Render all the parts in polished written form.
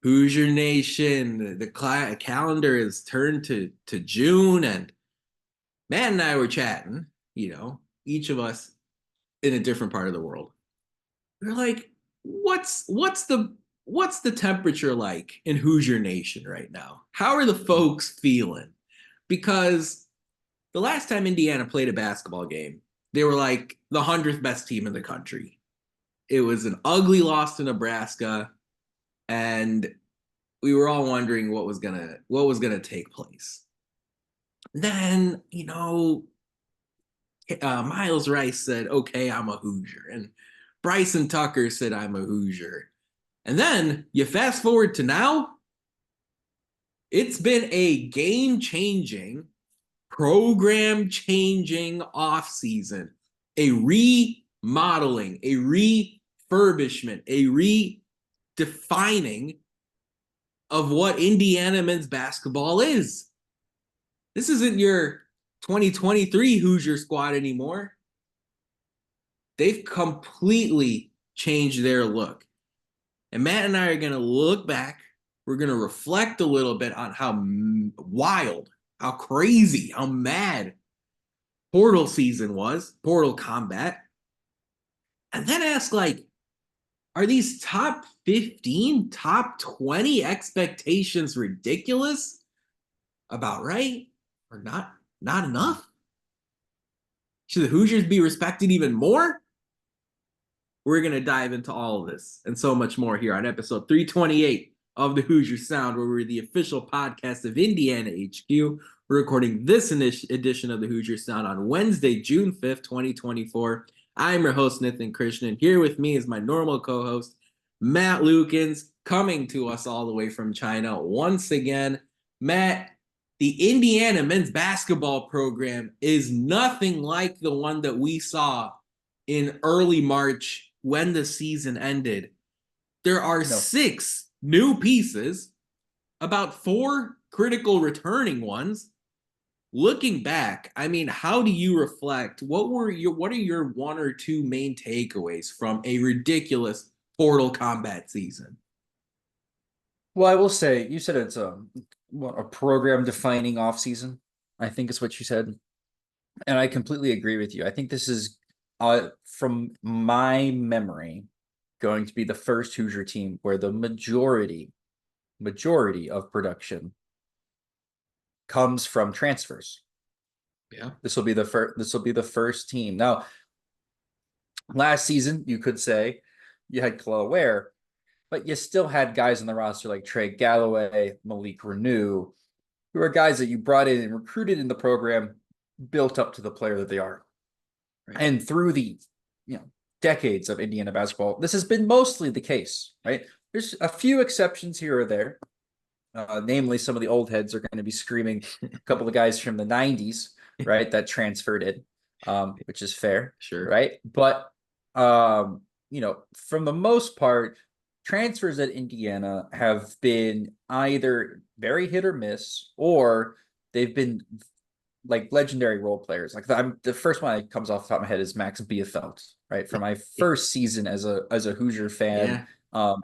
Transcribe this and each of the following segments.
Hoosier Nation, the calendar is turned to June, and Matt and I were chatting, each of us in a different part of the world. We're like, what's the temperature like in Hoosier Nation right now? How are the folks feeling? Because the last time Indiana played a basketball game, they were like the 100th best team in the country. It was an ugly loss to Nebraska, and we were all wondering what was gonna take place. Then, Miles Rice said, "Okay, I'm a Hoosier," and Bryson Tucker said, "I'm a Hoosier." And then you fast forward to now, it's been a game-changing, program-changing offseason, a remodeling, a refurbishment, a redefining of what Indiana men's basketball is. This isn't your 2023 Hoosier squad anymore. They've completely changed their look. And Matt and I are going to look back. We're going to reflect a little bit on how wild, how crazy, how mad portal season was, portal combat. And then ask, are these top 15, top 20 expectations ridiculous? About right? Or not enough? Should the Hoosiers be respected even more? We're going to dive into all of this and so much more here on episode 328 of the Hoosier Sound, where we're the official podcast of Indiana HQ. We're recording this edition of the Hoosier Sound on Wednesday, June 5th, 2024. I'm your host, Nithin Krishnan. Here with me is my normal co-host, Matt Lukens, coming to us all the way from China once again. Matt, the Indiana men's basketball program is nothing like the one that we saw in early March when the season ended. There are 6 new pieces, about 4 critical returning ones. Looking back, how do you reflect? What are your 1 or 2 main takeaways from a ridiculous portal combat season? Well, I will say, you said it's a program defining offseason, I think is what you said. And I completely agree with you. I think this is, from my memory, going to be the first Hoosier team where the majority of production comes from transfers. Yeah. This will be the first team. Now, last season, you could say you had Galloway, but you still had guys on the roster like Galloway, Malik Reneau, who are guys that you brought in and recruited in the program, built up to the player that they are. Right. And through the decades of Indiana basketball, this has been mostly the case, right? There's a few exceptions here or there. Namely, some of the old heads are going to be screaming a couple of guys from the 90s, right, that transferred in, which is fair, sure, right? But, from the most part, transfers at Indiana have been either very hit or miss, or they've been like legendary role players. Like the first one that comes off the top of my head is Max Bielfeldt, right? For my first season as a Hoosier fan,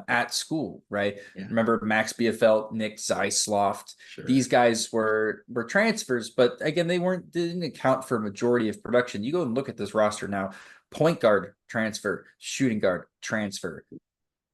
at school, right? Yeah. Remember Max Bielfeldt, Nick Zeisloft. Sure. These guys were transfers, but again, they didn't account for a majority of production. You go and look at this roster now: point guard transfer, shooting guard transfer.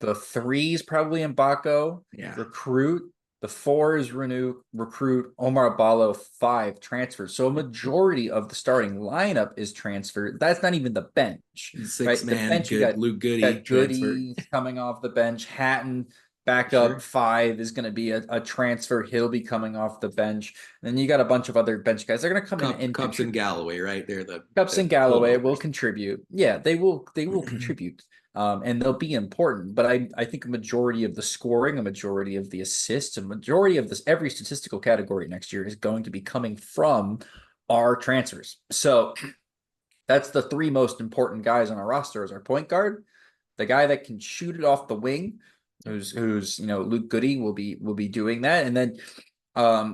The 3 is probably Mgbako, recruit. The 4 is Reneau, recruit. Omar Ballo, 5 transfers. So a majority of the starting lineup is transferred. That's not even the bench. 6 man, the bench, you got Luke Goode coming off the bench. Hatton, backup 5, is going to be a transfer. He'll be coming off the bench. And then you got a bunch of other bench guys. They're going to come in and Cups and Galloway, right? They're the Cups and Galloway will contribute. Yeah, they will contribute. And they'll be important, but I think a majority of the scoring, a majority of the assists, a majority of this every statistical category next year is going to be coming from our transfers. So that's the 3 most important guys on our roster: is our point guard, the guy that can shoot it off the wing, who's Luke Goode will be doing that, and then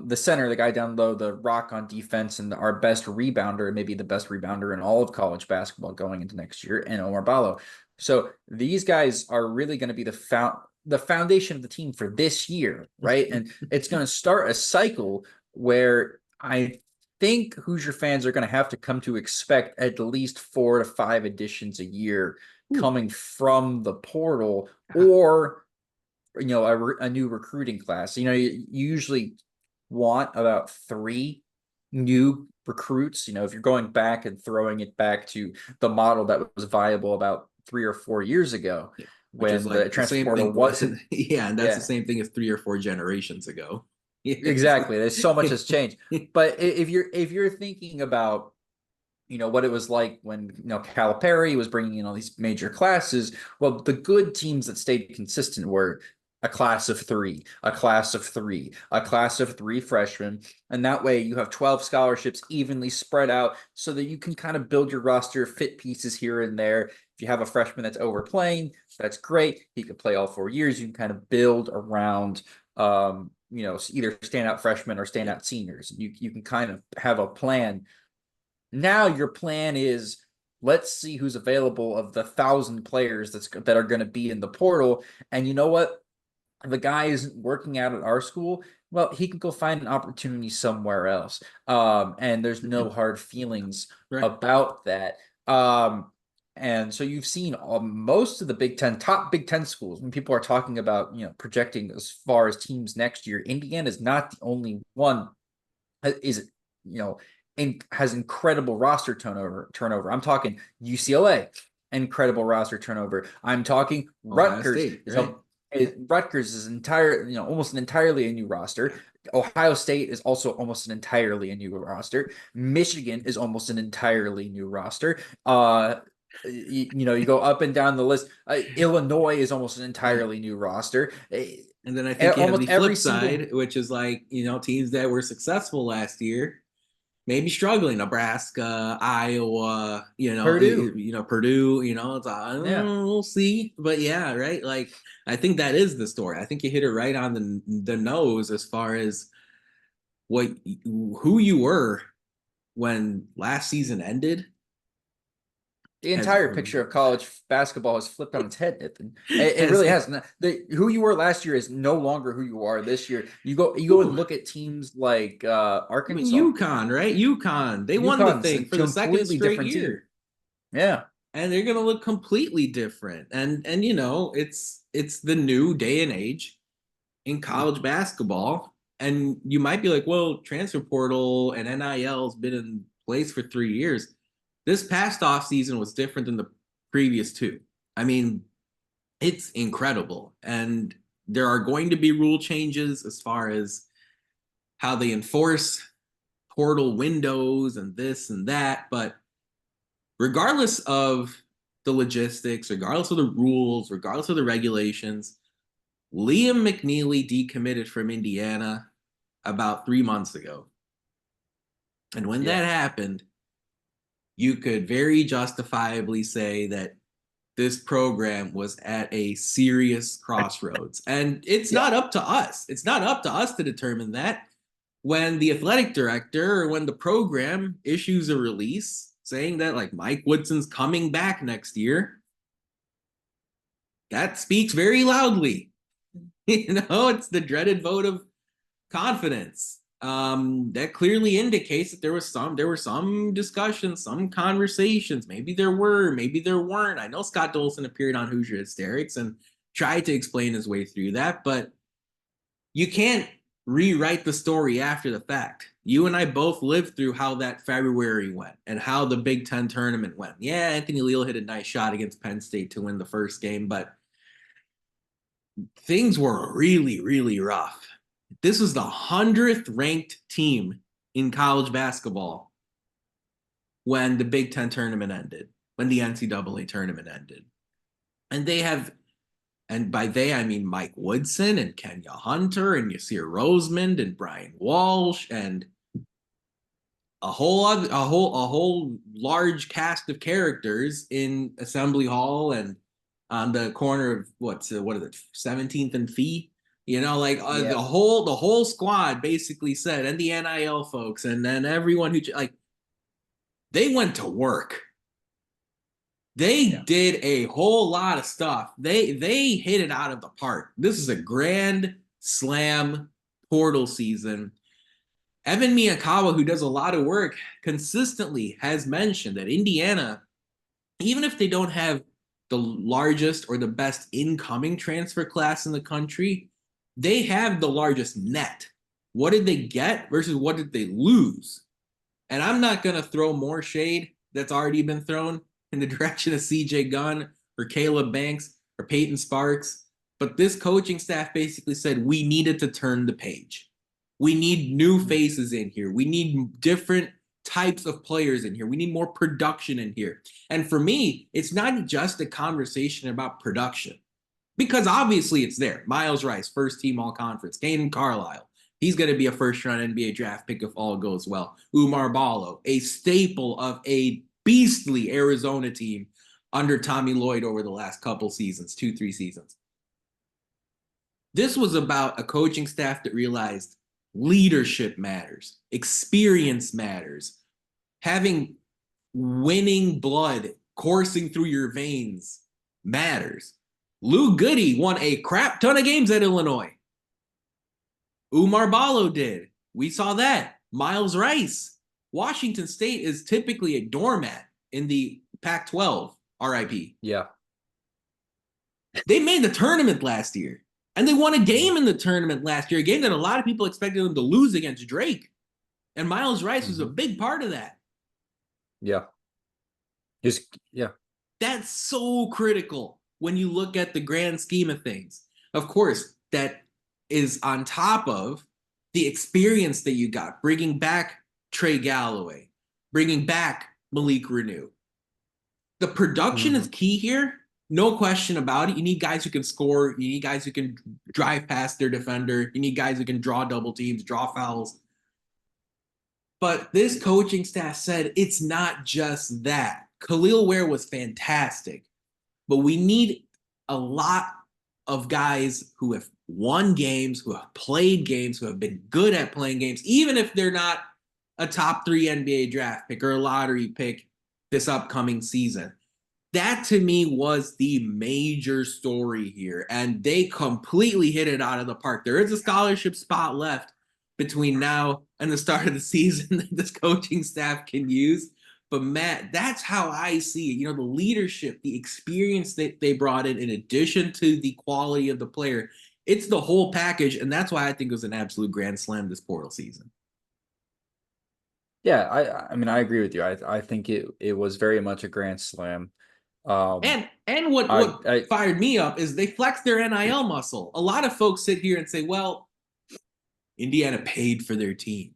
the center, the guy down low, the rock on defense, and our best rebounder, maybe the best rebounder in all of college basketball going into next year, and Omar Ballo. So these guys are really going to be the foundation of the team for this year, right? And it's going to start a cycle where I think Hoosier fans are going to have to come to expect at least 4 to 5 additions a year coming from the portal, or a new recruiting class. You usually want about 3 new recruits. If you're going back and throwing it back to the model that was viable about 3 or 4 years ago, which is when like the the transfer same portal thing. wasn't. Yeah, and that's the Yeah, same thing as 3 or 4 generations ago. exactly. There's so much has changed. But if you're thinking about what it was like when Calipari was bringing in all these major classes. Well, the good teams that stayed consistent were a class of 3, a class of 3, a class of 3 freshmen, and that way you have 12 scholarships evenly spread out, so that you can kind of build your roster, fit pieces here and there. If you have a freshman that's overplaying, that's great. He could play all 4 years. You can kind of build around. Either standout freshmen or standout seniors. You can kind of have a plan. Now your plan is, let's see who's available of the 1,000 players that are going to be in the portal. And you know what? The guy isn't working out at our school. Well, he can go find an opportunity somewhere else. And there's no hard feelings Right. about that. And so you've seen most of the top Big Ten schools, when people are talking about, projecting as far as teams next year, Indiana is not the only one. Is, has incredible roster turnover. I'm talking UCLA, incredible roster turnover. I'm talking Ohio Rutgers. State, right? Rutgers is almost an entirely a new roster. Ohio State is also almost an entirely a new roster. Michigan is almost an entirely new roster. You go up and down the list. Illinois is almost an entirely new roster. And then I think you have the flip side, single, which is like, teams that were successful last year, maybe struggling. Nebraska, Iowa, Purdue. Purdue, it's we'll see. But yeah, right. Like, I think that is the story. I think you hit it right on the nose as far as who you were when last season ended. The entire picture of college basketball has flipped on its head, Nithin. It really has. Who you were last year is no longer who you are this year. You go and look at teams like Arkansas. UConn, right? UConn. They won the thing for the second straight year. Team. Yeah. And they're gonna look completely different. And it's the new day and age in college basketball. And you might be like, well, transfer portal and NIL has been in place for 3 years. This past offseason was different than the previous 2. I mean, it's incredible. And there are going to be rule changes as far as how they enforce portal windows and this and that. But regardless of the logistics, regardless of the rules, regardless of the regulations, Liam McNeely decommitted from Indiana about 3 months ago. And when that happened, you could very justifiably say that this program was at a serious crossroads. And it's not up to us. It's not up to us to determine that. When the athletic director or when the program issues a release saying that like Mike Woodson's coming back next year, that speaks very loudly. It's the dreaded vote of confidence. That clearly indicates that there were some discussions, some conversations. Maybe there were, maybe there weren't. I know Scott Dolson appeared on Hoosier Hysterics and tried to explain his way through that, but you can't rewrite the story after the fact. You and I both lived through how that February went and how the Big Ten tournament went. Yeah, Anthony Leal hit a nice shot against Penn State to win the first game, but things were really, really rough. This was the 100th ranked team in college basketball when the Big Ten tournament ended, when the NCAA tournament ended. And they have, and by they, I mean Mike Woodson and Kenya Hunter and Yasir Rosemond and Brian Walsh and a whole large cast of characters in Assembly Hall and on the corner of what is it, 17th and Fee? The whole squad basically said, and the NIL folks, and then everyone who like they went to work. They did a whole lot of stuff. They hit it out of the park. This is a grand slam portal season. Evan Miyakawa, who does a lot of work consistently, has mentioned that Indiana, even if they don't have the largest or the best incoming transfer class in the country, they have the largest net. What did they get versus what did they lose? And I'm not going to throw more shade that's already been thrown in the direction of CJ Gunn or Caleb Banks or Peyton Sparks. But this coaching staff basically said we needed to turn the page. We need new faces in here. We need different types of players in here. We need more production in here. And for me, it's not just a conversation about production, because obviously it's there. Miles Rice, first team all conference. Caden Carlyle, he's going to be a first round NBA draft pick if all goes well. Umar Ballo, a staple of a beastly Arizona team under Tommy Lloyd over the last couple seasons, 2-3 seasons. This was about a coaching staff that realized leadership matters, experience matters, having winning blood coursing through your veins matters. Lou Goode won a crap ton of games at Illinois. Umar Ballo did. We saw that. Miles Rice. Washington State is typically a doormat in the Pac-12, RIP. Yeah. They made the tournament last year, and they won a game in the tournament last year, a game that a lot of people expected them to lose against Drake. And Miles Rice was a big part of that. Yeah. That's so critical when you look at the grand scheme of things. Of course, that is on top of the experience that you got, bringing back Trey Galloway, bringing back Malik Reneau. The production is key here. No question about it. You need guys who can score. You need guys who can drive past their defender. You need guys who can draw double teams, draw fouls. But this coaching staff said it's not just that. Khalil Ware was fantastic, but we need a lot of guys who have won games, who have played games, who have been good at playing games, even if they're not a top 3 NBA draft pick or a lottery pick this upcoming season. That to me was the major story here, and they completely hit it out of the park. There is a scholarship spot left between now and the start of the season that this coaching staff can use. But Matt, that's how I see it. You know, the leadership, the experience that they brought in addition to the quality of the player, it's the whole package. And that's why I think it was an absolute grand slam this portal season. Yeah, I mean, I agree with you. I think it was very much a grand slam. And what fired me up is they flexed their NIL muscle. A lot of folks sit here and say, well, Indiana paid for their team.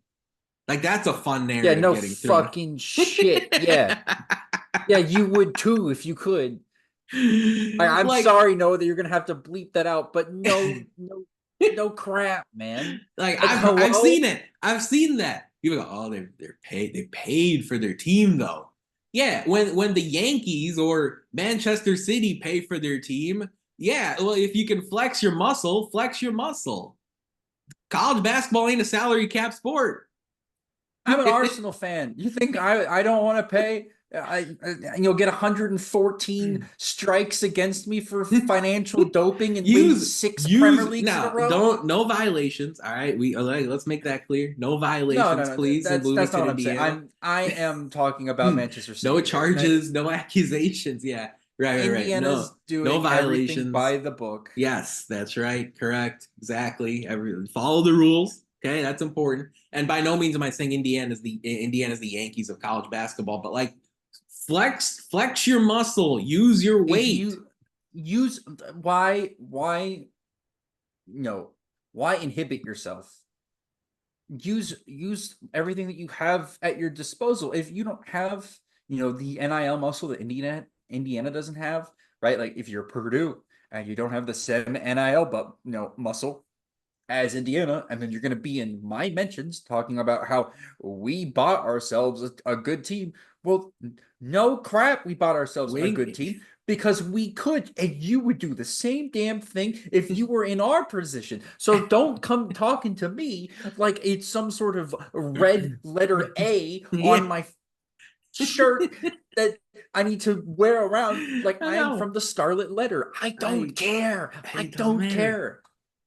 Like, that's a fun narrative. Yeah, no fucking shit. Yeah. Yeah, you would too if you could. I'm like, sorry, Noah, that you're gonna have to bleep that out, but no crap, man. Like I've seen it. I've seen that. People go, oh, they're paid. They paid for their team, though. Yeah, when the Yankees or Manchester City pay for their team, yeah, well, if you can flex your muscle, flex your muscle. College basketball ain't a salary cap sport. I'm an Arsenal fan. You think I don't want to pay? You'll get 114 strikes against me for financial doping and win 6 Premier Leagues in a row. No violations. All right, let's make that clear. No violations, please. That's not what I'm saying. I am talking about Manchester City. No charges, no accusations. Yeah, right. Indiana's doing no violations by the book. Yes, that's right. Correct. Exactly. Follow the rules. Okay, that's important. And by no means am I saying Indiana's the Yankees of college basketball, but like flex your muscle, use your weight. Why inhibit yourself? Use everything that you have at your disposal. If you don't have, the NIL muscle that Indiana doesn't have, right? Like if you're Purdue and you don't have the same NIL muscle as Indiana, and then you're going to be in my mentions talking about how we bought ourselves a good team. Well, no crap, we bought ourselves a good team because we could, and you would do the same damn thing if you were in our position. So don't come talking to me like it's some sort of red letter A on my shirt that I need to wear around like I I am know. from the Scarlet Letter. I don't care. I It doesn't don't matter. care.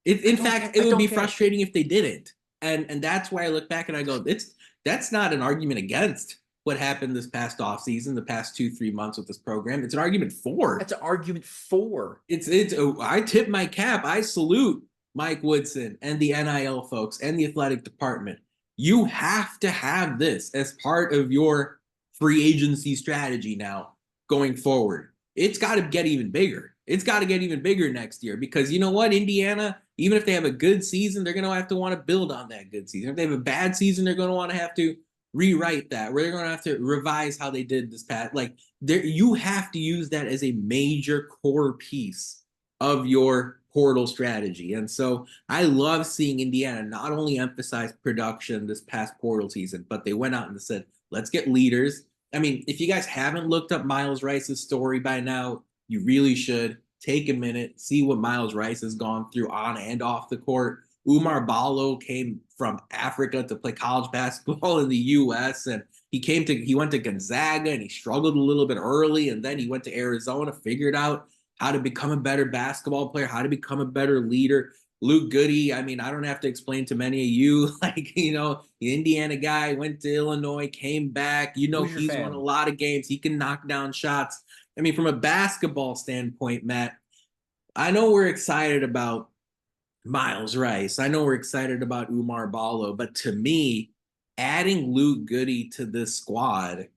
In fact, it I would don't be care. frustrating if they didn't. And that's why I look back and I go, that's not an argument against what happened this past offseason, the past 2, 3 months with this program. It's an argument for. That's an argument for. I tip my cap. I salute Mike Woodson and the NIL folks and the athletic department. You have to have this as part of your free agency strategy now going forward. It's got to get even bigger. It's got to get even bigger next year because you know what? Indiana, even if they have a good season, they're going to have to want to build on that good season. If they have a bad season, they're going to want to have to rewrite that, where they're going to have to revise how they did this past. Like, there, you have to use that as a major core piece of your portal strategy. And so I love seeing Indiana not only emphasize production this past portal season, but they went out and said, let's get leaders. I mean, if you guys haven't looked up Miles Rice's story by now, you really should take a minute, see what Miles Rice has gone through on and off the court. Umar Ballo came from Africa to play college basketball in the US, and he went to Gonzaga and he struggled a little bit early, and then he went to Arizona, figured out how to become a better basketball player, how to become a better leader. Luke Goode, I mean, I don't have to explain to many of you, like, the Indiana guy went to Illinois, came back. Who's your He's won a fan? lot of games. He can knock down shots. I mean, from a basketball standpoint, Matt, I know we're excited about Miles Rice. I know we're excited about Umar Ballo, but to me, adding Luke Goode to this squad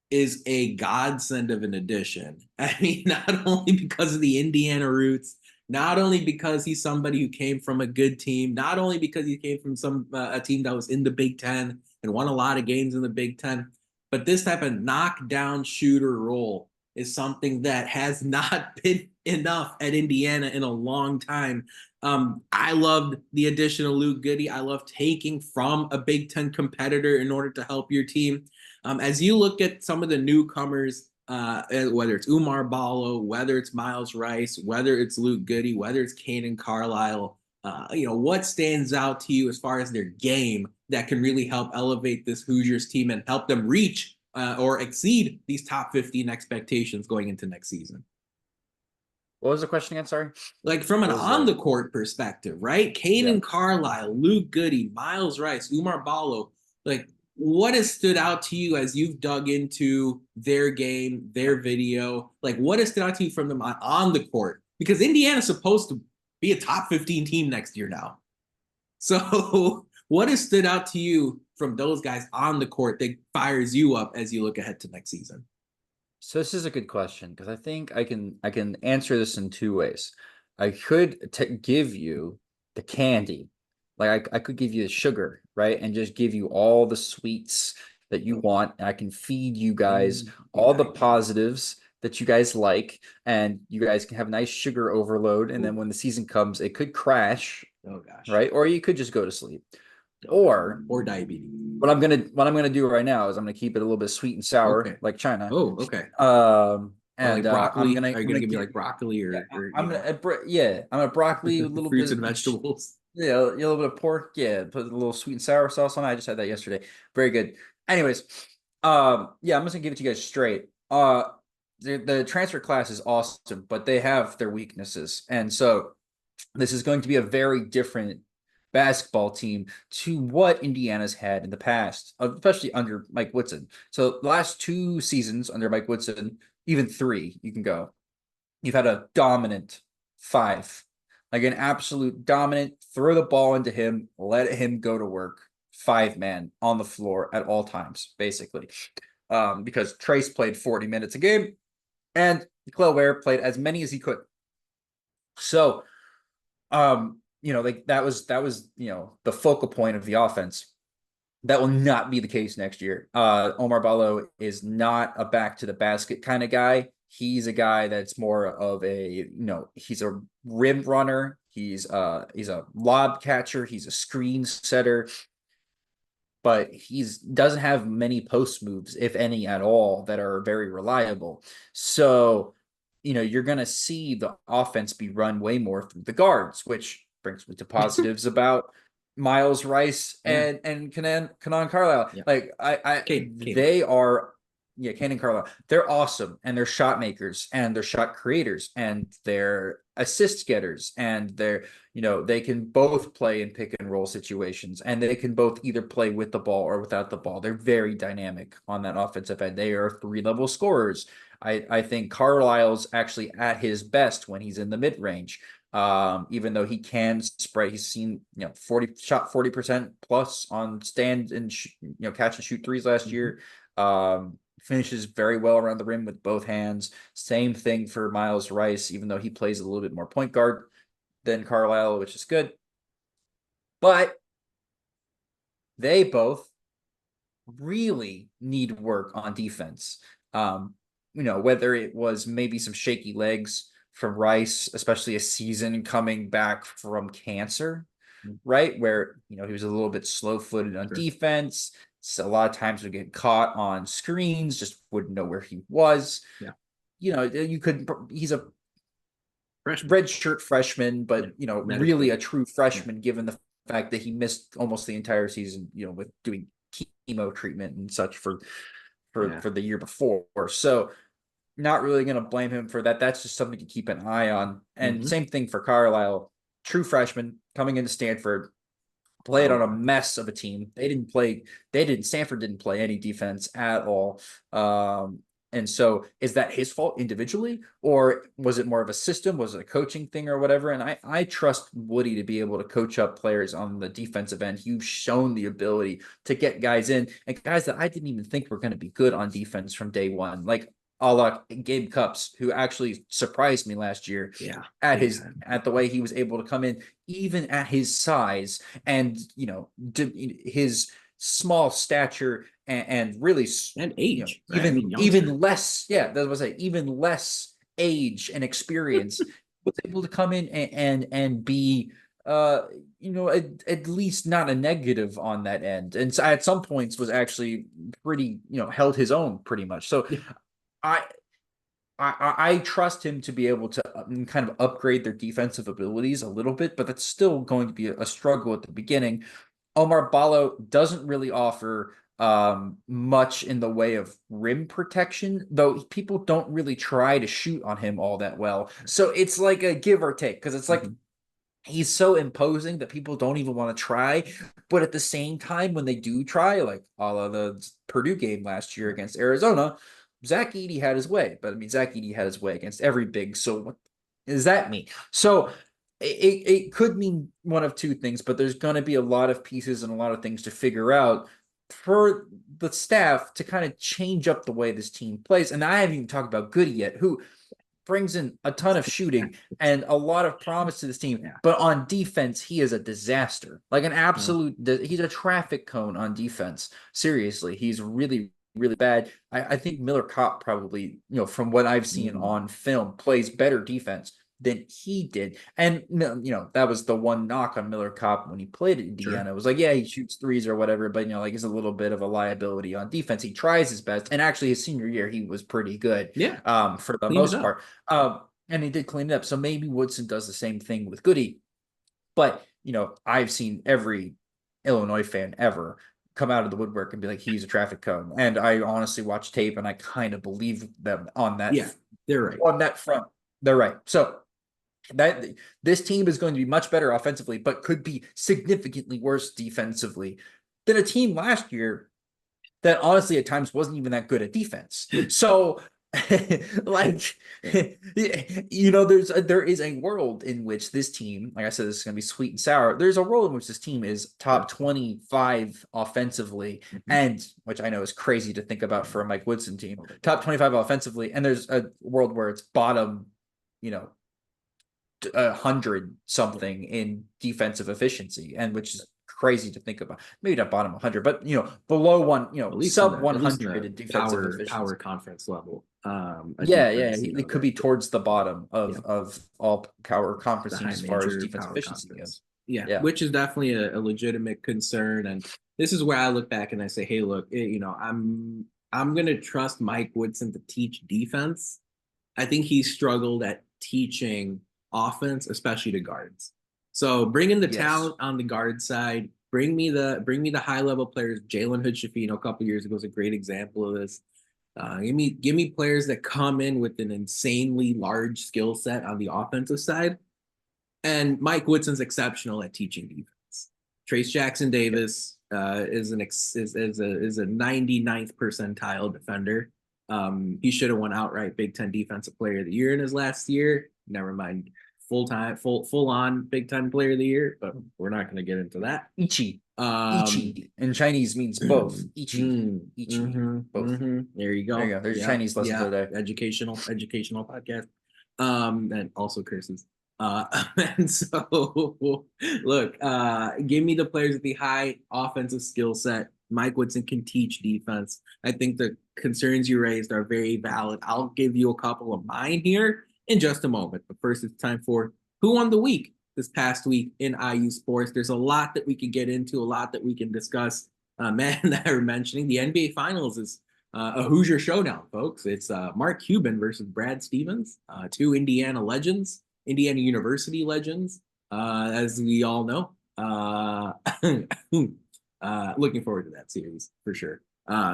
is a godsend of an addition. I mean, not only because of the Indiana roots, not only because he's somebody who came from a good team, not only because he came from a team that was in the Big Ten and won a lot of games in the Big Ten, but this type of knockdown shooter role is something that has not been enough at Indiana in a long time. I loved the addition of Luke Goode. I love taking from a Big Ten competitor in order to help your team. As you look at some of the newcomers, whether it's Umar Ballo, whether it's Miles Rice, whether it's Luke Goode, whether it's Kaden Carlyle, what stands out to you as far as their game that can really help elevate this Hoosiers team and help them reach or exceed these top 15 expectations going into next season? What was the question again? Sorry. Like from an What was on the court perspective, right? Yeah. Kaden Carlyle, Luke Goode, Miles Rice, Umar Ballo, like what has stood out to you as you've dug into their game, their video? Like what has stood out to you from them on the court? Because Indiana's supposed to be a top 15 team next year now. So what has stood out to you from those guys on the court that fires you up as you look ahead to next season? So this is a good question because I think I can answer this in two ways. I could give you the candy, like I could give you the sugar, right, and just give you all the sweets that you want, and I can feed you guys all the positives that you guys like, and you guys can have a nice sugar overload. And then when the season comes, it could crash, Oh gosh. right, or you could just go to sleep. Or diabetes. What I'm gonna do right now is I'm gonna keep it a little bit sweet and sour, Okay. like China. Oh, okay. Or And like broccoli. Are you I'm gonna gonna give me get, like broccoli or, yeah, or I'm gonna yeah, I'm gonna broccoli with a little fruits bit and vegetables? yeah, a little bit of pork, yeah, put a little sweet and sour sauce on it. I just had that yesterday. Very good. Anyways, yeah, I'm just gonna give it to you guys straight. The transfer class is awesome, but they have their weaknesses, and so this is going to be a very different basketball team to what Indiana's had in the past, especially under Mike Woodson. So the last 2 seasons under Mike Woodson, even 3, you can go. You've had a dominant 5, like an absolute dominant, throw the ball into him, let him go to work, 5-man on the floor at all times, basically. Because Trace played 40 minutes a game and Ware played as many as he could. So like that was the focal point of the offense. That will not be the case next year. Omar Ballo is not a back to the basket kind of guy. He's a guy that's more of he's a rim runner. He's a lob catcher. He's a screen setter, but he's doesn't have many post moves, if any at all, that are very reliable. So, you're going to see the offense be run way more through the guards, which brings me to positives about Miles Rice Yeah. and Kanan Carlyle. Yeah. Like Kaden. they are Kane and Carlyle, they're awesome, and they're shot makers, and they're shot creators, and they're assist getters, and they can both play in pick and roll situations, and they can both either play with the ball or without the ball. They're very dynamic on that offensive end. They are 3-level scorers. I think Carlisle's actually at his best when he's in the mid range. Even though he can spray, he's seen 40% plus on stand and catch and shoot threes last year. Finishes very well around the rim with both hands. Same thing for Miles Rice, even though he plays a little bit more point guard than Carlyle, which is good. But they both really need work on defense. Whether it was maybe some shaky legs from Rice, especially a season coming back from cancer, right? Where, he was a little bit slow-footed on defense. So a lot of times would get caught on screens, just wouldn't know where he was. Yeah. He's a freshman. redshirt freshman, but, really a true freshman, given the fact that he missed almost the entire season, with doing chemo treatment and such for the year before. So not really going to blame him for that. That's just something to keep an eye on. And same thing for Carlisle, true freshman coming into Stanford, played on a mess of a team. Stanford didn't play any defense at all. And so is that his fault individually, or was it more of a system? Was it a coaching thing or whatever? And I trust Woody to be able to coach up players on the defensive end. You've shown the ability to get guys in, and guys that I didn't even think were going to be good on defense from day one, like a la Gabe Cupps, who actually surprised me last year. Yeah. At the way he was able to come in, even at his size and his small stature and really and age, even less. Yeah, that was even less age and experience was able to come in and be at least not a negative on that end, and so at some points was actually pretty held his own pretty much. So I trust him to be able to kind of upgrade their defensive abilities a little bit, but that's still going to be a struggle at the beginning. Omar Ballo doesn't really offer much in the way of rim protection, though people don't really try to shoot on him all that well. So it's like a give or take, because it's like he's so imposing that people don't even want to try. But at the same time, when they do try, like a la the Purdue game last year against Arizona, Zach Edey had his way. But I mean, Zach Edey had his way against every big. So what does that mean? So it could mean one of two things, but there's going to be a lot of pieces and a lot of things to figure out for the staff to kind of change up the way this team plays. And I haven't even talked about Goode yet, who brings in a ton of shooting and a lot of promise to this team. Yeah. But on defense, he is a disaster, like an absolute, he's a traffic cone on defense. Seriously, he's really, really bad. I think Miller Kopp probably, from what I've seen on film, plays better defense than he did. And, that was the one knock on Miller Kopp when he played at Indiana. It was like, yeah, he shoots threes or whatever, but, he's a little bit of a liability on defense. He tries his best. And actually, his senior year, he was pretty good for the most part. And he did clean it up. So maybe Woodson does the same thing with Goode. But, I've seen every Illinois fan ever come out of the woodwork and be like, he's a traffic cone. And I honestly watch tape and I kind of believe them on that. Yeah, they're right. On that front. They're right. So that this team is going to be much better offensively, but could be significantly worse defensively than a team last year that honestly at times wasn't even that good at defense. So like, there is a world in which this team, like I said, this is going to be sweet and sour. There's a world in which this team is top 25 offensively, and which I know is crazy to think about for a Mike Woodson team, top 25 offensively. And there's a world where it's bottom, 100 something in defensive efficiency, and which is crazy to think about. Maybe not bottom 100, but below one, at least sub 100 in defensive efficiency. Power conference level. It could be towards the bottom of all power conferences as far as defensive efficiency goes. Yeah, which is definitely a legitimate concern. And this is where I look back and I say, hey, look, I'm gonna trust Mike Woodson to teach defense. I think he struggled at teaching offense, especially to guards. So bring in the talent on the guard side. Bring me the high level players. Jalen Hood-Schifino a couple years ago was a great example of this. Give me players that come in with an insanely large skill set on the offensive side. And Mike Woodson's exceptional at teaching defense. Trace Jackson Davis is a 99th percentile defender. He should have won outright Big Ten Defensive Player of the Year in his last year. Never mind full on Big Ten Player of the Year, but we're not going to get into that. Ichi. Ichi in Chinese means both. Ichi. Ichi. Both. There you go. There you go. There's Chinese lesson for the day. Educational podcast. And also curses. And so look, give me the players with the high offensive skill set. Mike Woodson can teach defense. I think the concerns you raised are very valid. I'll give you a couple of mine here in just a moment. But first, it's time for Who Won the Week this past week in IU sports. There's a lot that we could get into, a lot that we can discuss. Matt and I were mentioning the NBA Finals is a Hoosier showdown, folks. It's Mark Cuban versus Brad Stevens, two Indiana legends. Indiana University legends, as we all know. Looking forward to that series for sure.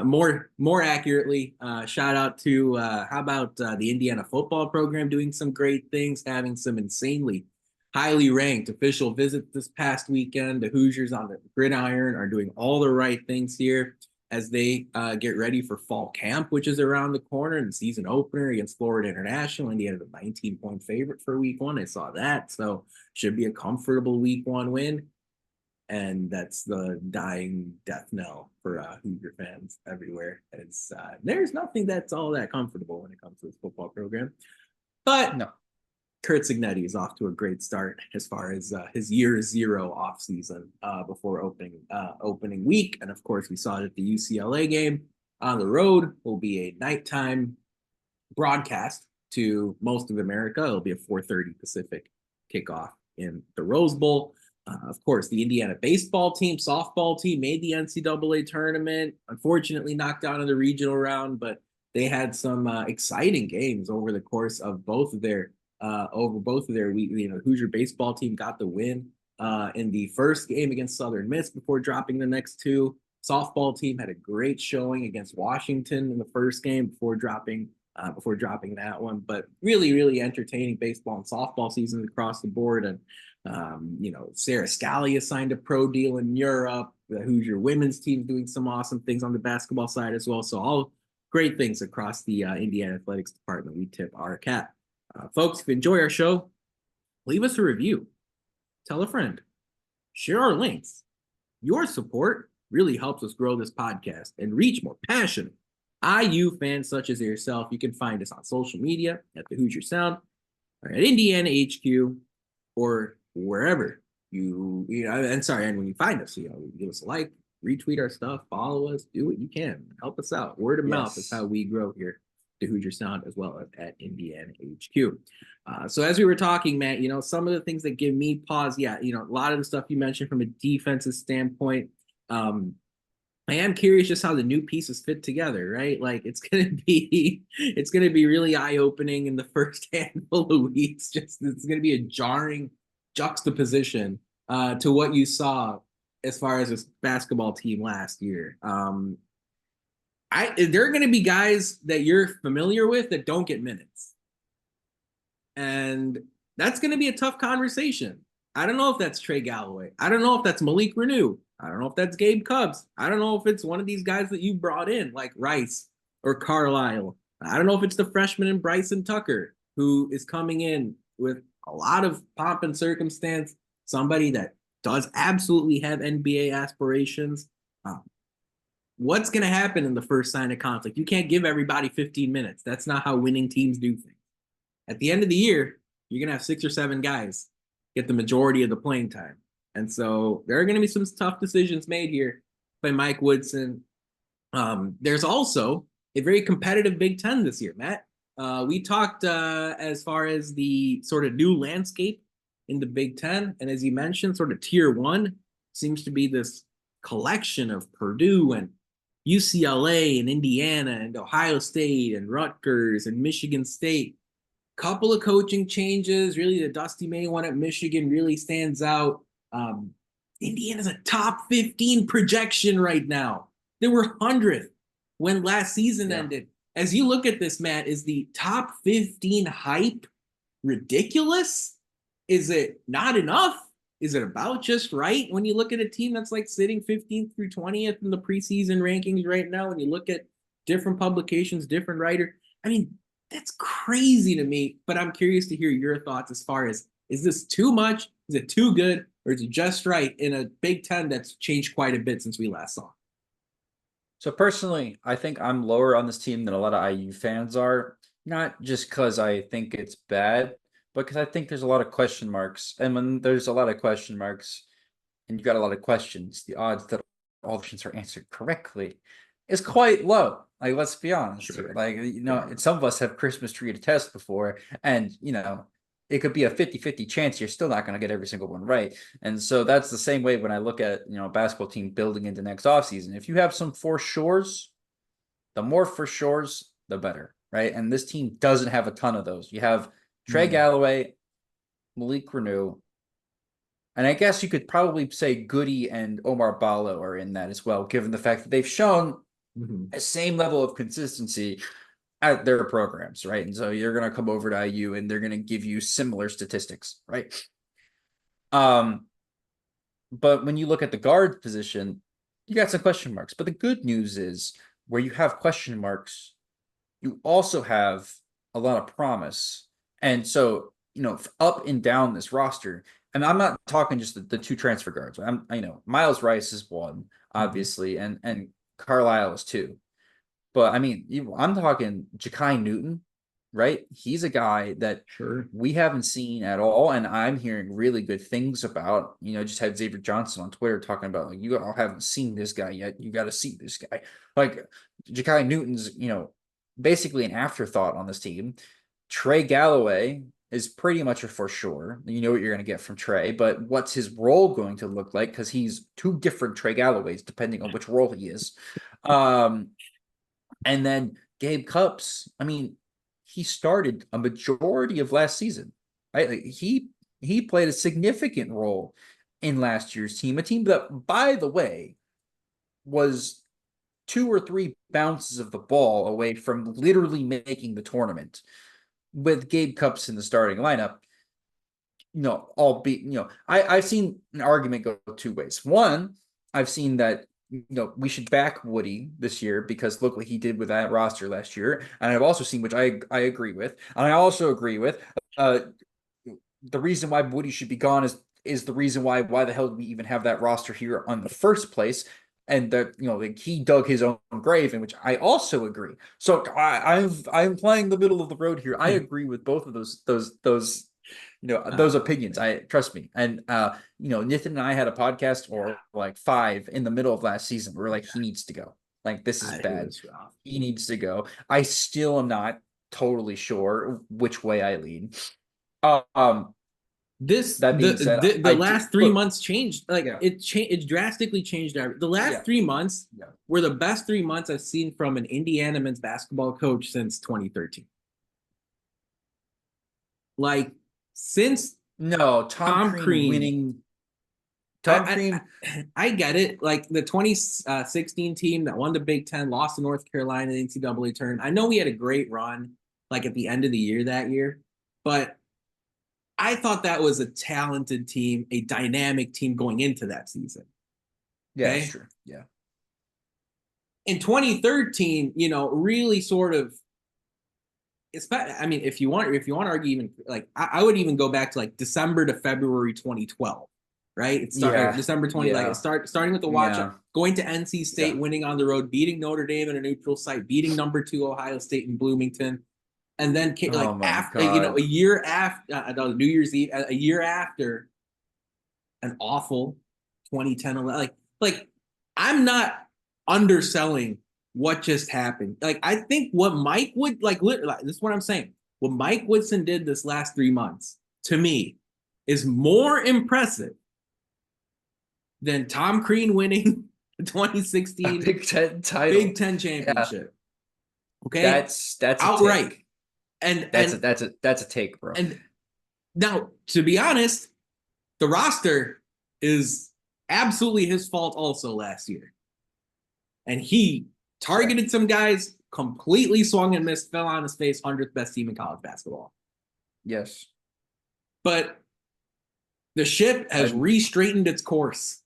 More accurately, shout out to how about the Indiana football program doing some great things, having some insanely highly ranked official visits this past weekend. The Hoosiers on the gridiron are doing all the right things here as they get ready for fall camp, which is around the corner, and the season opener against Florida International. Indiana, the 19-point favorite for week one. I saw that. So should be a comfortable week one win. And that's the dying death knell for Hoosier fans everywhere. It's, there's nothing that's all that comfortable when it comes to this football program. But no. Curt Cignetti is off to a great start as far as his year zero offseason before opening week. And of course, we saw it at the UCLA game on the road. Will be a nighttime broadcast to most of America. It'll be a 4:30 Pacific kickoff in the Rose Bowl. Of course, the Indiana baseball team, softball team made the NCAA tournament. Unfortunately, knocked out in the regional round, but they had some exciting games over the course of both of their week. You know, Hoosier baseball team got the win in the first game against Southern Miss before dropping the next two. Softball team had a great showing against Washington in the first game before dropping that one. But really, really entertaining baseball and softball seasons across the board. And you know, Sarah Scally has signed a pro deal in Europe. The Hoosier women's team doing some awesome things on the basketball side as well. So all great things across the Indiana athletics department. We tip our cap. Folks, if you enjoy our show, leave us a review. Tell a friend. Share our links. Your support really helps us grow this podcast and reach more passionate IU fans such as yourself. You can find us on social media at the Hoosier Sound or at Indiana HQ or wherever you know. And when you find us, you know, give us a like, retweet our stuff, follow us, do what you can, help us out. Word of mouth is how we grow here. The Hoosier Sound as well as at Indiana HQ. So as we were talking, Matt, you know, some of the things that give me pause, you know, a lot of the stuff you mentioned from a defensive standpoint. I am curious just how the new pieces fit together, right? Like it's gonna be really eye-opening in the first handful of weeks. It's gonna be a jarring juxtaposition to what you saw as far as this basketball team last year. There are going to be guys that you're familiar with that don't get minutes. And that's going to be a tough conversation. I don't know if that's Trey Galloway. I don't know if that's Malik Reneau. I don't know if that's Gabe Cubs. I don't know if it's one of these guys that you brought in like Rice or Carlyle. I don't know if it's the freshman in Bryson Tucker who is coming in with a lot of pomp and circumstance, somebody that does absolutely have NBA aspirations. What's going to happen in the first sign of conflict? You can't give everybody 15 minutes. That's not how winning teams do things. At the end of the year, you're going to have 6 or 7 guys get the majority of the playing time. And so there are going to be some tough decisions made here by Mike Woodson. There's also a very competitive Big Ten this year, Matt. We talked as far as the sort of new landscape in the Big Ten. And as you mentioned, sort of tier 1 seems to be this collection of Purdue and UCLA and Indiana and Ohio State and Rutgers and Michigan State. Couple of coaching changes. Really, the Dusty May one at Michigan really stands out. Indiana's a top 15 projection right now. They were 100th when last season ended as you look at this, Matt, is the top 15 hype ridiculous? Is it not enough? Is it about just right when you look at a team that's like sitting 15th through 20th in the preseason rankings right now? When you look at different publications, different writer, I mean, that's crazy to me. But I'm curious to hear your thoughts as far as, is this too much? Is it too good? Or is it just right in a Big Ten that's changed quite a bit since we last saw? So personally, I think I'm lower on this team than a lot of IU fans are. Not just because I think it's bad, but because I think there's a lot of question marks. And when there's a lot of question marks and you got a lot of questions, the odds that all questions are answered correctly is quite low. Like, let's be honest. Sure. Like, some of us have Christmas tree to test before, and it could be a 50-50 chance you're still not going to get every single one right. And so that's the same way when I look at, a basketball team building into next offseason. If you have some for sures, the more for sures, the better, right? And this team doesn't have a ton of those. You have Trey Galloway, Malik Reneau, and I guess you could probably say Goode and Omar Ballo are in that as well, given the fact that they've shown a same level of consistency at their programs, right? And so you're going to come over to IU and they're going to give you similar statistics, right? But when you look at the guard position, you got some question marks. But the good news is where you have question marks, you also have a lot of promise. And so, up and down this roster, and I'm not talking just the two transfer guards. Miles Rice is one, obviously, and Carlyle is two. But I mean, I'm talking Ja'Kai Newton, right? He's a guy that we haven't seen at all, and I'm hearing really good things about. Just had Xavier Johnson on Twitter talking about, like, you all haven't seen this guy yet. You got to see this guy. Like, Ja'Kai Newton's, basically an afterthought on this team. Trey Galloway is pretty much a for sure. You know what you're going to get from Trey, but what's his role going to look like? Because he's two different Trey Galloways depending on which role he is. And then Gabe Cupps, I mean, he started a majority of last season, right? Like, he played a significant role in last year's team, a team that, by the way, was 2 or 3 bounces of the ball away from literally making the tournament with Gabe Cupps in the starting lineup. I've seen an argument go two ways. One, I've seen that we should back Woody this year because look what he did with that roster last year. And I've also seen, which I agree with, and I also agree with, the reason why Woody should be gone is the reason why the hell do we even have that roster here on the first place? And that he dug his own grave, in which I also agree. So I'm playing the middle of the road here. I agree with both of those opinions. I trust me. And Nithin and I had a podcast or like 5 in the middle of last season. We were like, he needs to go. Like, this is bad. He needs to go. I still am not totally sure which way I lean. That being said, the last 3 months changed. Like, it drastically changed. The last 3 months were the best 3 months I've seen from an Indiana men's basketball coach since 2013. Like, since Tom Crean winning. I get it. Like, the 2016 team that won the Big Ten, lost to North Carolina in the NCAA tournament. I know we had a great run, like, at the end of the year that year, but I thought that was a talented team, a dynamic team going into that season. Yeah, okay? Sure. Yeah. In 2013, really sort of. I mean, if you want to argue, even like I would even go back to like December to February 2012, right? It started December 20, like starting with the watch up, going to NC State, winning on the road, beating Notre Dame in a neutral site, beating number 2 Ohio State in Bloomington, and then after a year after New Year's Eve, a year after an awful 2010, like I'm not underselling what just happened. Like, I think what Mike would literally, this is what I'm saying. What Mike Woodson did this last 3 months, to me, is more impressive than Tom Crean winning the 2016 Big Ten title, Big Ten championship. Yeah. Okay, that's outright. And that's a take, bro. And now, to be honest, the roster is absolutely his fault also last year, and he targeted some guys completely swung and missed, fell on his face, 100th best team in college basketball. Yes. But the ship has re-straightened its course.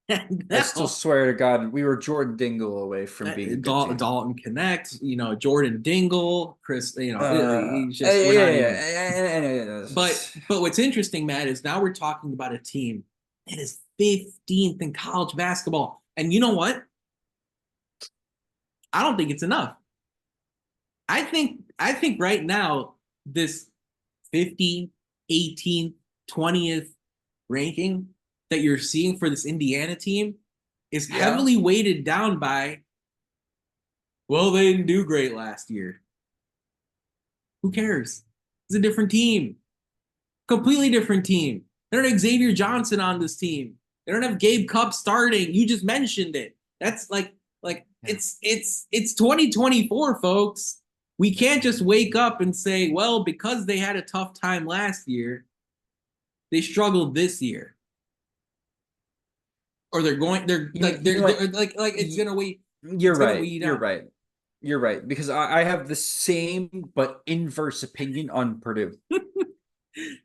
And I still swear to God, we were Jordan Dingle away from being a good team. Dalton Connect, Jordan Dingle, Chris, he's just, we're not even. Yeah. But what's interesting, Matt, is now we're talking about a team that is 15th in college basketball. And you know what? I don't think it's enough. I think right now, this 15th, 18th, 20th ranking that you're seeing for this Indiana team is heavily weighted down by, well, they didn't do great last year. Who cares? It's a different team. Completely different team. They don't have Xavier Johnson on this team. They don't have Gabe Cupp starting. You just mentioned it. That's like it's 2024, folks. We can't just wake up and say, well, because they had a tough time last year, they struggled this year. Or they're it's gonna wait. You're right. You're right. Because I have the same but inverse opinion on Purdue.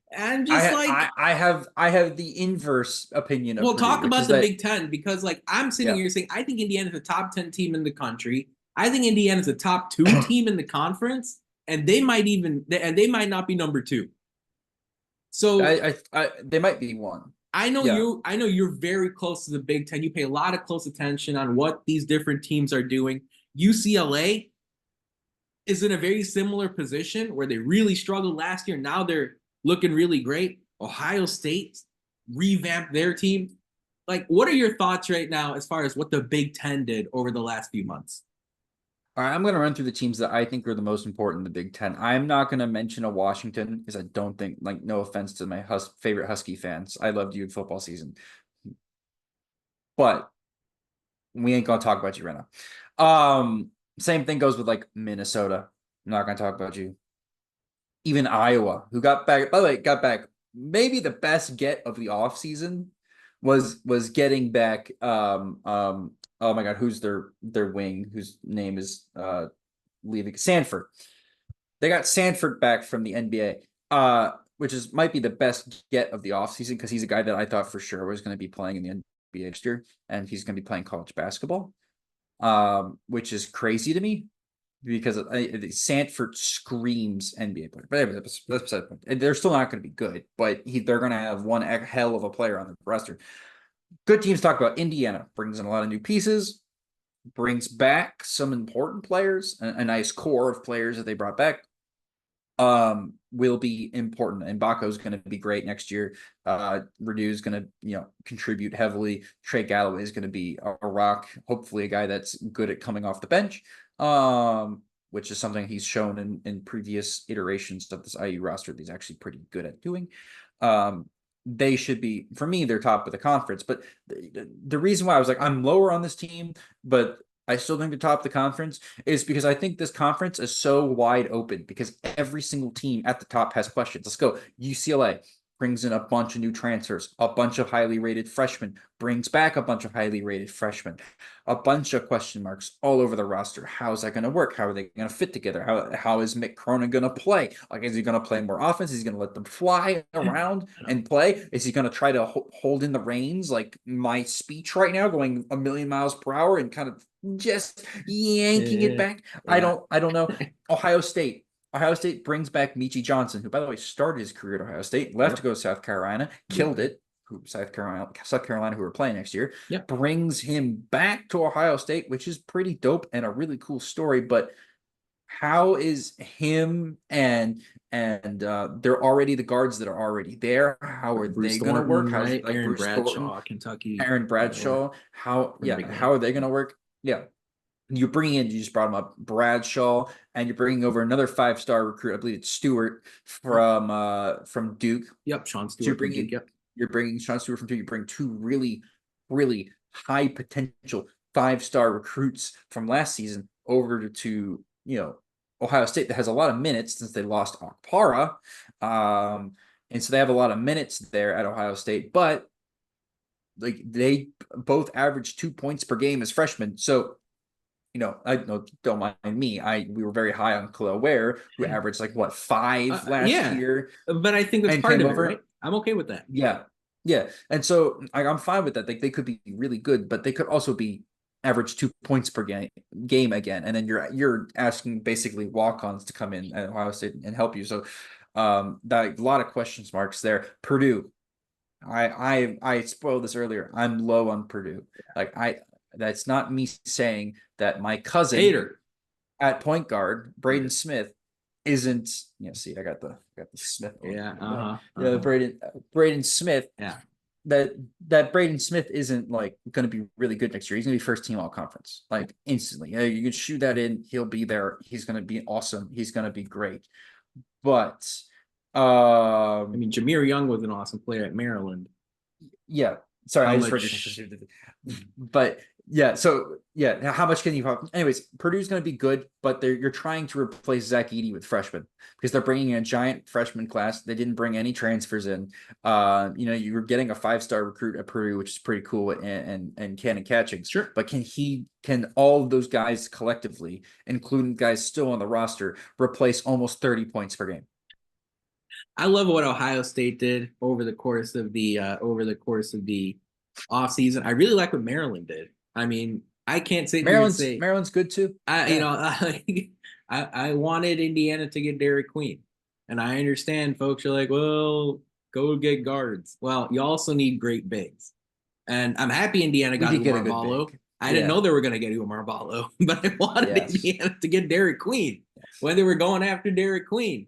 And just I have the inverse opinion of we'll Purdue, talk about the Big Ten, because I'm sitting here saying I think Indiana's a top 10 team in the country. I think Indiana's a top 2 team in the conference, and they might not be number 2. So they might be 1. I know you're very close to the Big Ten. You pay a lot of close attention on what these different teams are doing. UCLA is in a very similar position where they really struggled last year. Now they're looking really great. Ohio State revamped their team. Like, what are your thoughts right now as far as what the Big Ten did over the last few months? All right, I'm going to run through the teams that I think are the most important in the Big Ten. I'm not going to mention a Washington because I don't think, no offense to my favorite Husky fans. I loved you in football season. But we ain't going to talk about you right now. Same thing goes with Minnesota. I'm not going to talk about you. Even Iowa, who got back, by the way, got back. Maybe the best get of the offseason was getting back oh my God, who's their wing, whose name is leaving? Sanford. They got Sanford back from the NBA, which might be the best get of the offseason because he's a guy that I thought for sure was going to be playing in the NBA next year, and he's going to be playing college basketball, which is crazy to me because Sanford screams NBA player. But anyway, that's beside the point. They're still not going to be good, but they're going to have one hell of a player on the roster. Good teams talk about. Indiana brings in a lot of new pieces, brings back some important players, a nice core of players that they brought back. Will be important. And Mgbako is going to be great next year. Reneau is going to contribute heavily. Trey Galloway is going to be a rock. Hopefully, a guy that's good at coming off the bench. Which is something he's shown in previous iterations of this IU roster that he's actually pretty good at doing. They should be, for me, they're top of the conference. But the reason why I was I'm lower on this team, but I still think the top of the conference is because I think this conference is so wide open because every single team at the top has questions. Let's go. UCLA brings in a bunch of new transfers, a bunch of highly rated freshmen, brings back a bunch of highly rated freshmen, a bunch of question marks all over the roster. How is that going to work? How are they going to fit together? How is Mick Cronin going to play? Is he going to play more offense? Is he going to let them fly around and play? Is he going to try to hold in the reins like my speech right now, going a million miles per hour and kind of just yanking it back? Yeah. I don't know. Ohio State brings back Michi Johnson, who, by the way, started his career at Ohio State, left to go to South Carolina, killed it. South Carolina, who are playing next year, brings him back to Ohio State, which is pretty dope and a really cool story. But how is him and they're already the guards that are already there? How are they going to work? How's Aaron Bradshaw, Kentucky. Aaron Bradshaw. How are they going to work? Yeah. You just brought him up, Bradshaw, and you're bringing over another 5-star recruit. I believe it's Stewart from Duke. Yep, Sean Stewart. So you're bringing Sean Stewart from Duke. You bring 2 really, really high potential 5-star recruits from last season over to Ohio State that has a lot of minutes since they lost Okpara, and so they have a lot of minutes there at Ohio State. But they both average 2 points per game as freshmen, so. I don't mind me. We were very high on Khalil Ware, who averaged like what 5 last Yeah, year but I think that's and part came of it, right? over. I'm okay with that. Yeah, yeah, and so I'm fine with that. Like they could be really good, but they could also be average 2 points per game again, and then you're asking basically walk-ons to come in at Ohio State and help you. So that a lot of questions marks there. Purdue, I spoiled this earlier. I'm low on Purdue. Like that's not me saying that my cousin Hater. at point guard, Braden Hater. Smith, isn't. See, I got the Smith on Yeah. the back. Uh-huh. Braden Smith. Yeah. That Braden Smith isn't like going to be really good next year. He's going to be first team all conference like instantly. You can shoot that in. He'll be there. He's going to be awesome. He's going to be great. But I mean, Jameer Young was an awesome player at Maryland. yeah. Sorry, How I just much? read it. But yeah, so yeah, how much can you? Anyways, Purdue's going to be good, but you're trying to replace Zach Edey with freshmen because they're bringing in a giant freshman class. They didn't bring any transfers in. You were getting a 5-star recruit at Purdue, which is pretty cool and cannon catching. Sure. But can all of those guys collectively, including guys still on the roster, replace almost 30 points per game? I love what Ohio State did over the course of the offseason. I really like what Maryland did. I mean, I can't sit here and say Maryland's good too. Yeah. I wanted Indiana to get Derek Queen, and I understand folks are like, well, go get guards. Well, you also need great bigs, and I'm happy Indiana We got did get a Umar good Ballo. big. I didn't Yeah. know they were going to get Umar Ballo, but I wanted Yes. Indiana to get Derek Queen when they were going after Derek Queen.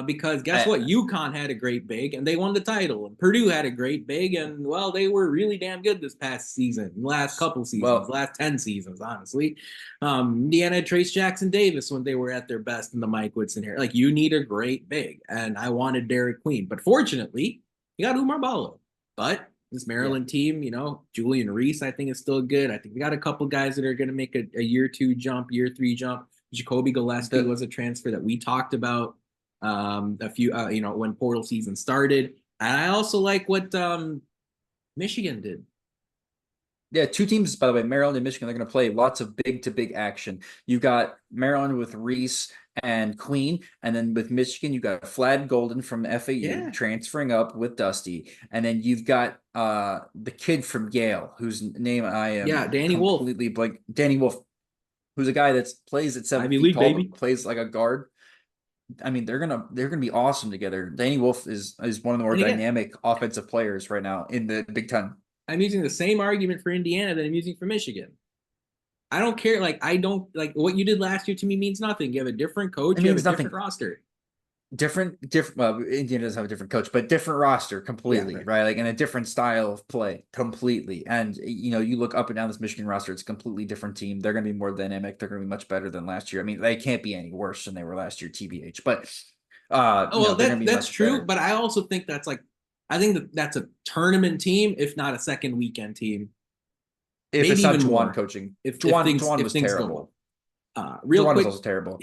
Because guess what? UConn had a great big and they won the title. And Purdue had a great big and, well, they were really damn good this past season, last couple seasons, Well, last 10 seasons, honestly. Indiana had Trace Jackson Davis when they were at their best in the Mike Woodson era. Like, you need a great big. And I wanted Derek Queen. But fortunately, you got Umar Ballo. But this yeah. Maryland team, Julian Reese, I think is still good. I think we got a couple guys that are going to make a year 2 jump, year 3 jump. Jacoby Gillespie was a transfer that we talked about a few when portal season started. And I also like what Michigan did. Yeah, 2 teams, by the way, Maryland and Michigan, they're going to play lots of big to big action. You got Maryland with Reese and Queen, and then with Michigan, you got Flad Golden from FAU transferring up with Dusty, and then you've got the kid from Yale, whose name I am Danny completely blank. Danny Wolf, who's a guy that plays at 7 Ivy feet League, tall, baby. but plays like a guard. I mean, they're gonna be awesome together. Danny Wolf is one of the more dynamic offensive players right now in the Big Ten. I'm using the same argument for Indiana that I'm using for Michigan. I don't care. Like, I don't like what you did last year to me means nothing. You have a different coach. You have a different roster. Different. Well, Indiana does have a different coach, but different roster completely, right? Like, and a different style of play completely. And you look up and down this Michigan roster, it's a completely different team. They're going to be more dynamic. They're going to be much better than last year. I mean, they can't be any worse than they were last year, TBH. But that's true. Better. But I also think I think that's a tournament team, if not a second weekend team. If maybe it's not Juwan more. Coaching, if Juwan was things terrible. Real Juwan quick, was also terrible.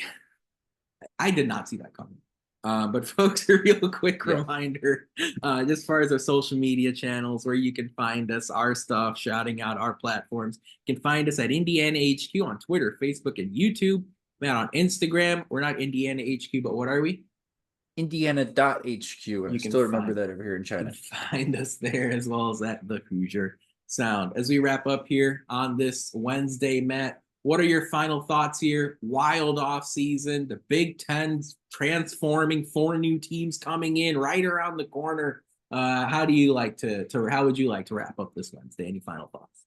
I did not see that coming. But folks, a real quick reminder, just as far as our social media channels, where you can find us, our stuff, shouting out our platforms. You can find us at Indiana HQ on Twitter, Facebook, and YouTube. Matt on Instagram. We're not Indiana HQ, but what are we? Indiana.HQ. I still remember that over here in China. You can find us there as well as at the Hoosier Sound. As we wrap up here on this Wednesday, Matt, what are your final thoughts here? Wild off season, the Big Ten's transforming, 4 new teams coming in right around the corner. How would you like to wrap up this Wednesday? Any final thoughts?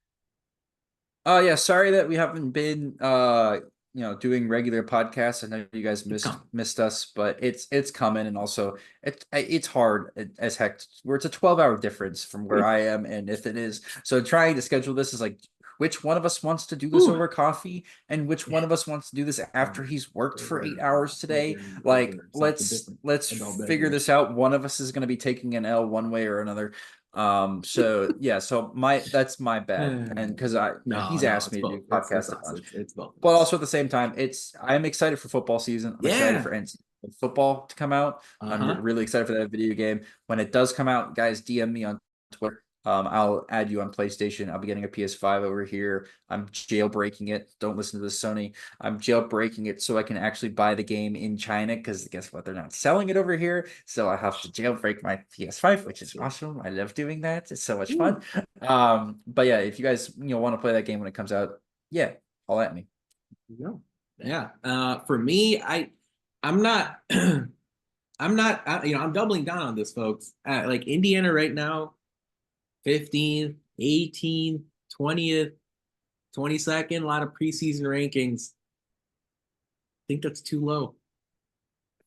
Yeah, sorry that we haven't been doing regular podcasts. I know you guys missed us, but it's coming, and also it's hard as heck. Where it's a 12-hour difference from where I am and if it is. So trying to schedule this is like, which one of us wants to do this over coffee, and which one of us wants to do this after he's worked for 8 hours today? Like, let's figure this out. One of us is going to be taking an L one way or another. So that's my bad, and because he's asked me to do podcast a bunch. It's both, but also at the same time, I'm excited for football season. I'm excited for NCAA football to come out. I'm really excited for that video game when it does come out. Guys, DM me on Twitter. I'll add you on PlayStation. I'll be getting a PS5 over here. I'm jailbreaking it. Don't listen to this, Sony. I'm jailbreaking it so I can actually buy the game in China, because guess what? They're not selling it over here. So I have to jailbreak my PS5, which is awesome. I love doing that. It's so much fun. But yeah, if you guys want to play that game when it comes out, yeah, holla at me. No. Yeah. For me, I'm not I'm not I'm doubling down on this, folks. Like Indiana right now, 15th, 18th, 20th, 22nd, a lot of preseason rankings. I think that's too low.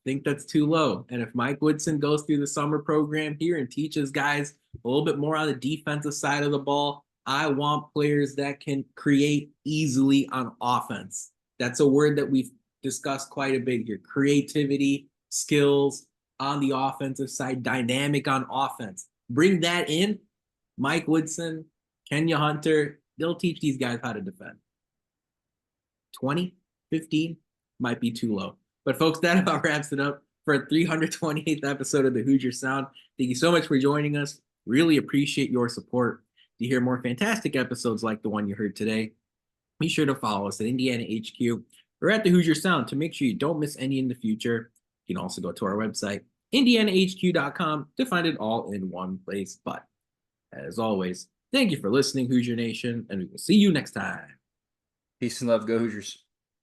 Think that's too low. And if Mike Woodson goes through the summer program here and teaches guys a little bit more on the defensive side of the ball, I want players that can create easily on offense. That's a word that we've discussed quite a bit here. Creativity, skills on the offensive side, dynamic on offense. Bring that in. Mike Woodson, Kenya Hunter, they'll teach these guys how to defend. 20, 15 might be too low. But folks, that about wraps it up for a 328th episode of the Hoosier Sound. Thank you so much for joining us. Really appreciate your support. To hear more fantastic episodes like the one you heard today, be sure to follow us at Indiana HQ or at the Hoosier Sound to make sure you don't miss any in the future. You can also go to our website, indianahq.com, to find it all in one place. But as always, thank you for listening, Hoosier Nation, and we will see you next time. Peace and love. Go Hoosiers.